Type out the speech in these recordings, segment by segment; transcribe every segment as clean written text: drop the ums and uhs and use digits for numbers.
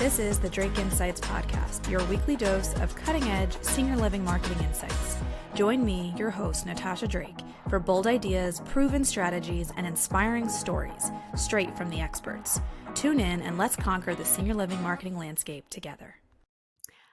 This is the Drake Insights Podcast, your weekly dose of cutting-edge senior living marketing insights. Join me, your host, Natasha Drake, for bold ideas, proven strategies, and inspiring stories straight from the experts. Tune in and let's conquer the senior living marketing landscape together.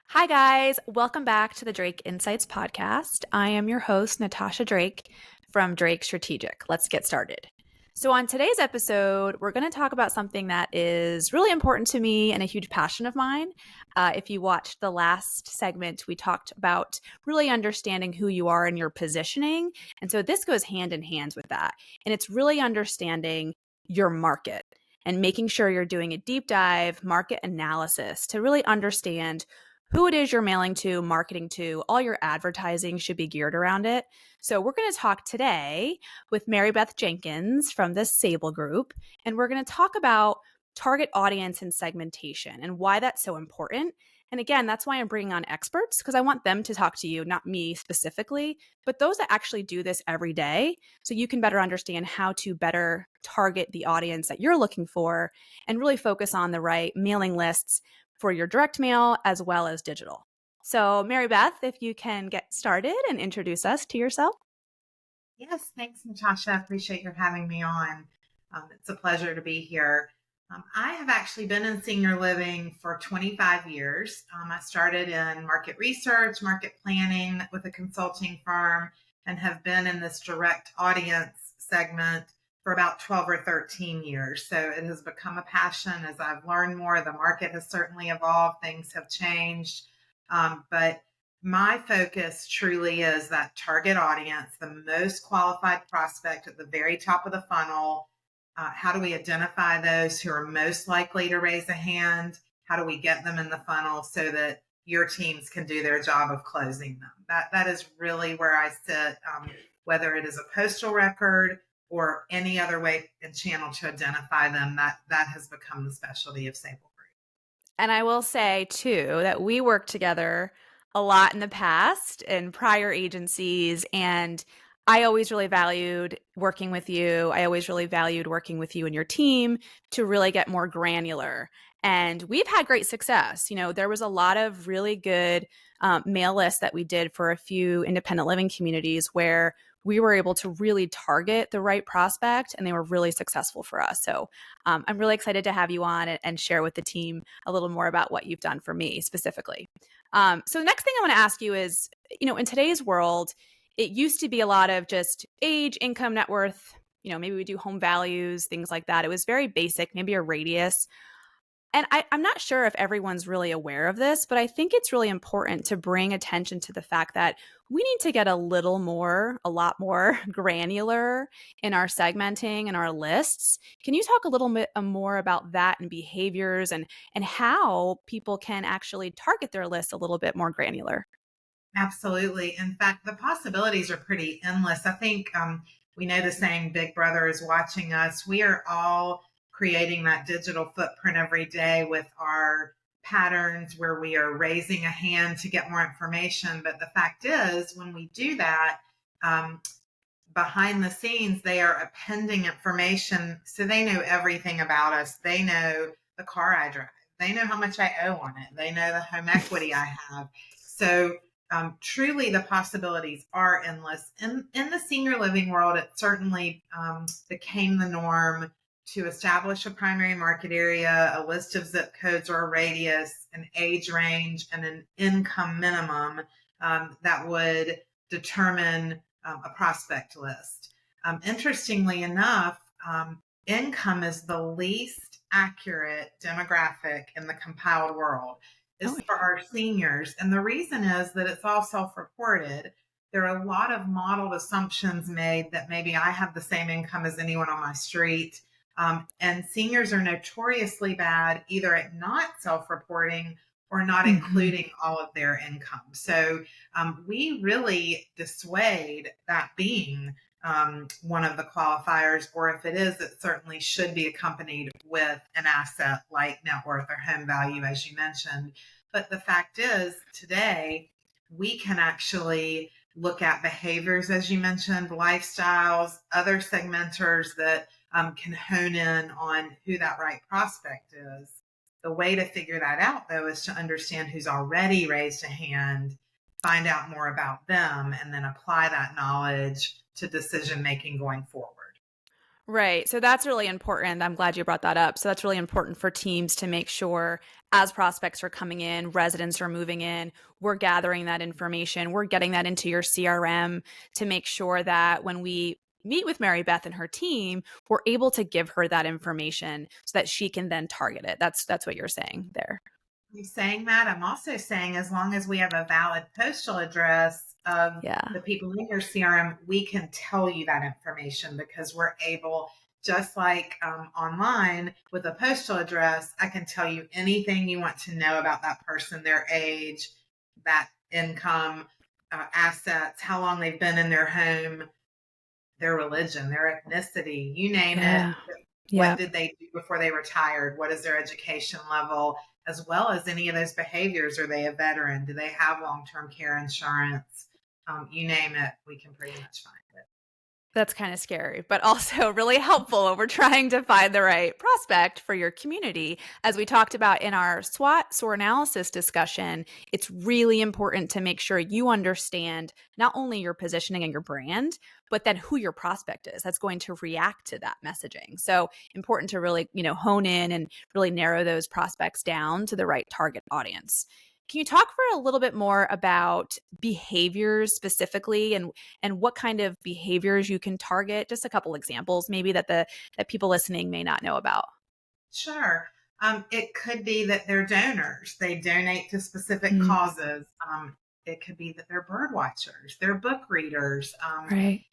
Hi, guys. Welcome back to the Drake Insights Podcast. I am your host, Natasha Drake from Drake Strategic. Let's get started. So on today's episode, we're going to talk about something that is really important to me and a huge passion of mine. If you watched the last segment, we talked about really understanding who you are and your positioning. And so this goes hand in hand with that. And it's really understanding your market and making sure you're doing a deep dive market analysis to really understand who it is you're mailing to, marketing to. All your advertising should be geared around it. So we're going to talk today with Maribeth Jenkins from the Sabal group, and we're going to talk about target audience and segmentation and why that's so important. And again, that's why I'm bringing on experts, because I want them to talk to you, not me specifically, but those that actually do this every day, so you can better understand how to better target the audience that you're looking for and really focus on the right mailing lists for your direct mail as well as digital. So Maribeth, if you can get started and introduce us to yourself. Yes, thanks, Natasha. I appreciate your having me on. It's a pleasure to be here. I have actually been in senior living for 25 years. I started in market research, market planning with a consulting firm, and have been in this direct audience segment for about 12 or 13 years. So it has become a passion as I've learned more. The market has certainly evolved. Things have changed. But my focus truly is that target audience, the most qualified prospect at the very top of the funnel. How do we identify those who are most likely to raise a hand? How do we get them in the funnel so that your teams can do their job of closing them? That is really where I sit, whether it is a postal record or any other way and channel to identify them. That has become the specialty of Sabal Group. And I will say, too, that we worked together a lot in the past in prior agencies, and I always really valued working with you. I always really valued working with you and your team to really get more granular. And we've had great success. You know, there was a lot of really good mail lists that we did for a few independent living communities where we were able to really target the right prospect, and they were really successful for us. So I'm really excited to have you on and share with the team a little more about what you've done for me specifically. So the next thing I want to ask you is, you know, in today's world, it used to be a lot of just age, income, net worth, you know, maybe we do home values, things like that. It was very basic, maybe a radius. And I'm not sure if everyone's really aware of this, but I think it's really important to bring attention to the fact that we need to get a lot more granular in our segmenting and our lists. Can you talk a little bit more about that and behaviors and how people can actually target their list a little bit more granular? Absolutely. In fact, the possibilities are pretty endless. I think we know the saying, Big Brother is watching us. We are all creating that digital footprint every day with our patterns where we are raising a hand to get more information. But the fact is, when we do that, behind the scenes, they are appending information. So they know everything about us. They know the car I drive. They know how much I owe on it. They know the home equity I have. So truly, the possibilities are endless. In the senior living world, it certainly became the norm to establish a primary market area, a list of zip codes or a radius, an age range, and an income minimum that would determine a prospect list. Interestingly enough, income is the least accurate demographic in the compiled world. Is for our seniors. And the reason is that it's all self-reported. There are a lot of modeled assumptions made that maybe I have the same income as anyone on my street. And seniors are notoriously bad either at not self-reporting or not including all of their income. So we really dissuade that being one of the qualifiers, or if it is, it certainly should be accompanied with an asset like net worth or home value, as you mentioned. But the fact is, today, we can actually look at behaviors, as you mentioned, lifestyles, other segmenters that can hone in on who that right prospect is. The way to figure that out, though, is to understand who's already raised a hand, find out more about them, and then apply that knowledge to decision making going forward. Right. So that's really important. I'm glad you brought that up. So that's really important for teams to make sure as prospects are coming in, residents are moving in, we're gathering that information, we're getting that into your CRM to make sure that when we meet with Maribeth and her team, we're able to give her that information so that she can then target it. That's what you're saying there. I'm saying that. I'm also saying as long as we have a valid postal address of Yeah. the people in your CRM, we can tell you that information because we're able, just like online with a postal address, I can tell you anything you want to know about that person, their age, that income, assets, how long they've been in their home, their religion, their ethnicity, you name it. Yeah. What Yeah. did they do before they retired? What is their education level? As well as any of those behaviors. Are they a veteran? Do they have long-term care insurance? You name it, we can pretty much find it. That's kind of scary, but also really helpful when we're trying to find the right prospect for your community. As we talked about in our SWOT analysis discussion, it's really important to make sure you understand not only your positioning and your brand, but then who your prospect is that's going to react to that messaging. So important to really, hone in and really narrow those prospects down to the right target audience. Can you talk for a little bit more about behaviors specifically and what kind of behaviors you can target? Just a couple examples maybe that people listening may not know about. Sure. It could be that they're donors. They donate to specific Mm, causes. It could be that they're bird watchers, they're book readers. right.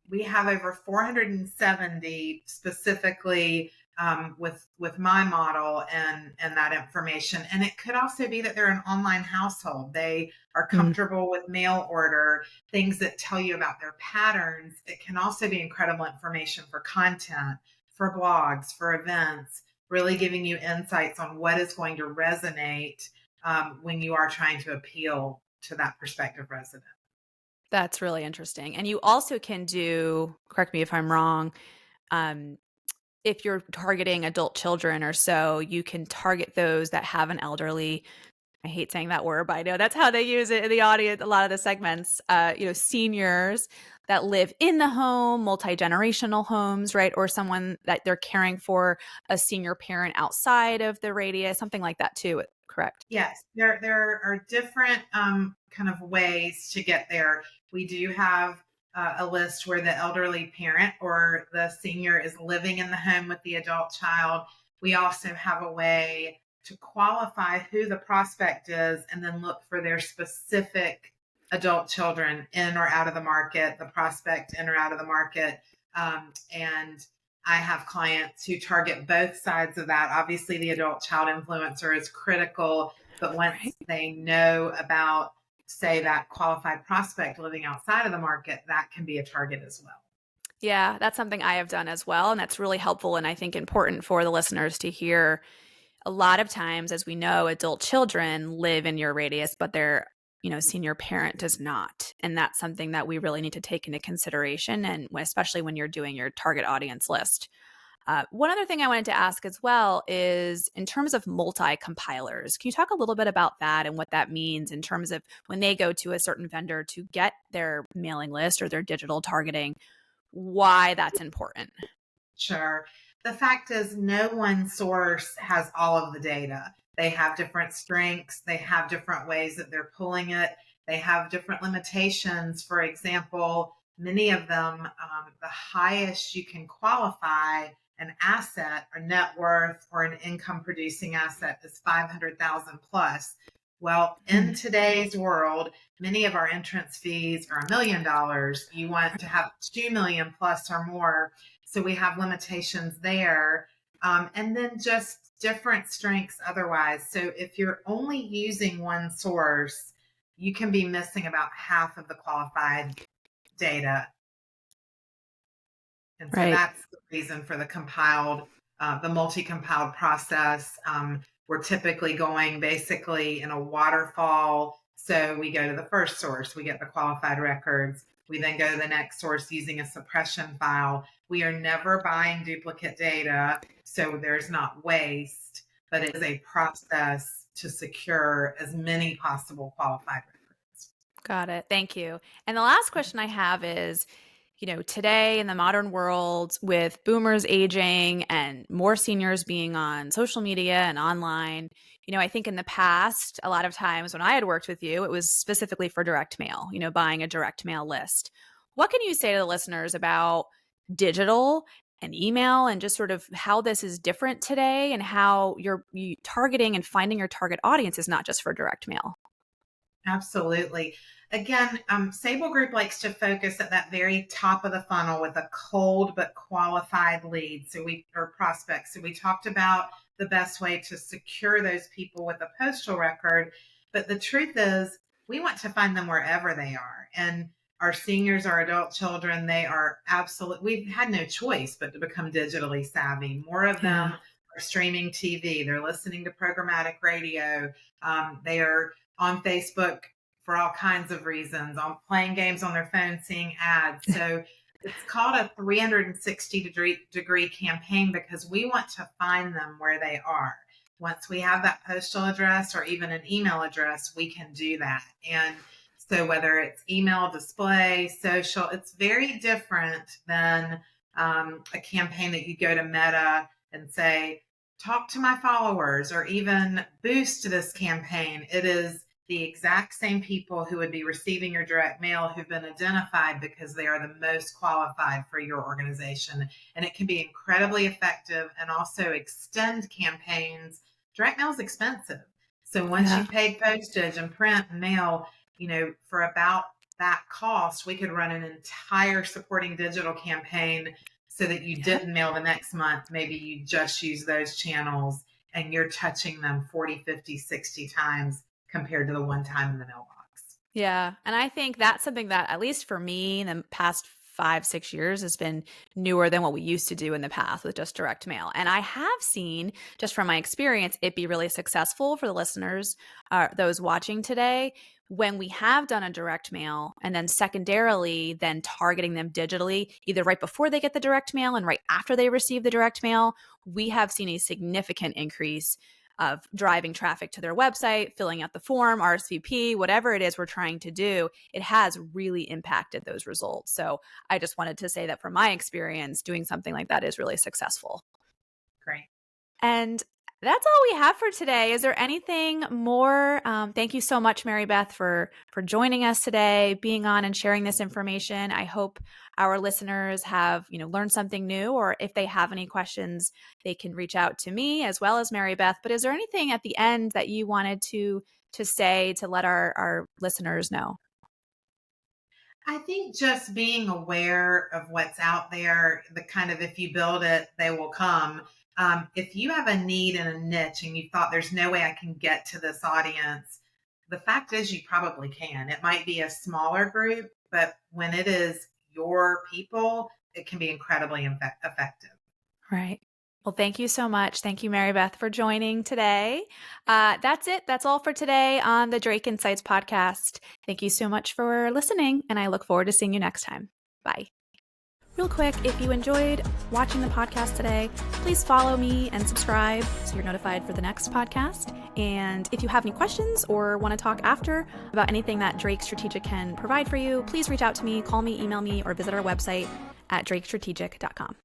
We have over 470 specifically with my model and that information. And it could also be that they're an online household. They are Mm, comfortable with mail order, things that tell you about their patterns. It can also be incredible information for content, for blogs, for events, really giving you insights on what is going to resonate when you are trying to appeal to that prospective resident. that's really interesting. And you also can do, correct me if I'm wrong, um, if you're targeting adult children or so, you can target those that have an elderly. I hate saying that word, but I know that's how they use it in the audience, a lot of the segments, seniors that live in the home, multi-generational homes, right? Or someone that they're caring for a senior parent outside of the radius, something like that too, correct? Yes, there are different kind of ways to get there. We do have a list where the elderly parent or the senior is living in the home with the adult child. We also have a way to qualify who the prospect is and then look for their specific adult children in or out of the market, the prospect in or out of the market. And I have clients who target both sides of that. Obviously, the adult child influencer is critical, but once Right. they know about, say, that qualified prospect living outside of the market, that can be a target as well. Yeah, that's something I have done as well. And that's really helpful and I think important for the listeners to hear. A lot of times, as we know, adult children live in your radius, but their senior parent does not. And that's something that we really need to take into consideration, and especially when you're doing your target audience list. One other thing I wanted to ask as well is in terms of multi-compilers, can you talk a little bit about that and what that means in terms of when they go to a certain vendor to get their mailing list or their digital targeting, why that's important? Sure. The fact is, no one source has all of the data. They have different strengths, they have different ways that they're pulling it, they have different limitations. For example, many of them, the highest you can qualify an asset or net worth or an income producing asset is 500,000 plus. Well, in Mm, today's world, many of our entrance fees are $1 million. You want to have 2 million plus or more, so we have limitations there. And then just different strengths otherwise. So if you're only using one source, you can be missing about half of the qualified data. And so right. that's the reason for the multi-compiled process. We're typically going basically in a waterfall. So we go to the first source, we get the qualified records. We then go to the next source using a suppression file. We are never buying duplicate data, so there's not waste. but it is a process to secure as many possible qualified records. Got it. Thank you. And the last question I have is, today in the modern world with boomers aging and more seniors being on social media and online, I think in the past, a lot of times when I had worked with you, it was specifically for direct mail, buying a direct mail list. What can you say to the listeners about digital and email and just sort of how this is different today and how you're targeting and finding your target audience is not just for direct mail? Absolutely. Again, Sabal Group likes to focus at that very top of the funnel with a cold but qualified lead. Or prospects. So we talked about the best way to secure those people with a postal record. But the truth is, we want to find them wherever they are. And our seniors, our adult children, they are we've had no choice but to become digitally savvy. More of them are streaming TV. They're listening to programmatic radio. They are on Facebook for all kinds of reasons, on playing games on their phone, seeing ads. So it's called a 360-degree campaign because we want to find them where they are. Once we have that postal address or even an email address, we can do that. And so whether it's email, display, social, it's very different than a campaign that you go to Meta and say, talk to my followers or even boost this campaign. It is the exact same people who would be receiving your direct mail who've been identified because they are the most qualified for your organization. And it can be incredibly effective and also extend campaigns. Direct mail is expensive. So once you've paid postage and print and mail, for about that cost, we could run an entire supporting digital campaign so that you didn't mail the next month. Maybe you just use those channels and you're touching them 40, 50, 60 times compared to the one time in the mailbox. Yeah. And I think that's something that, at least for me, in the past 5-6 years has been newer than what we used to do in the past with just direct mail. And I have seen, just from my experience, it be really successful for the listeners, those watching today, when we have done a direct mail and then secondarily then targeting them digitally, either right before they get the direct mail and right after they receive the direct mail, we have seen a significant increase of driving traffic to their website, filling out the form, RSVP, whatever it is we're trying to do. It has really impacted those results. So I just wanted to say that from my experience, doing something like that is really successful. Great. And that's all we have for today. Is there anything more? Thank you so much, Maribeth, for joining us today, being on and sharing this information. I hope our listeners have learned something new, or if they have any questions, they can reach out to me as well as Maribeth. But is there anything at the end that you wanted to say to let our listeners know? I think just being aware of what's out there, the kind of, if you build it, they will come. If you have a need in a niche and you thought there's no way I can get to this audience, the fact is you probably can. It might be a smaller group, but when it is your people, it can be incredibly effective. Right. Well, thank you so much. Thank you, Maribeth, for joining today. That's it. That's all for today on the Drake Insights podcast. Thank you so much for listening, and I look forward to seeing you next time. Bye. Real quick, if you enjoyed watching the podcast today, please follow me and subscribe so you're notified for the next podcast. And if you have any questions or want to talk after about anything that Drake Strategic can provide for you, please reach out to me, call me, email me, or visit our website at drakestrategic.com.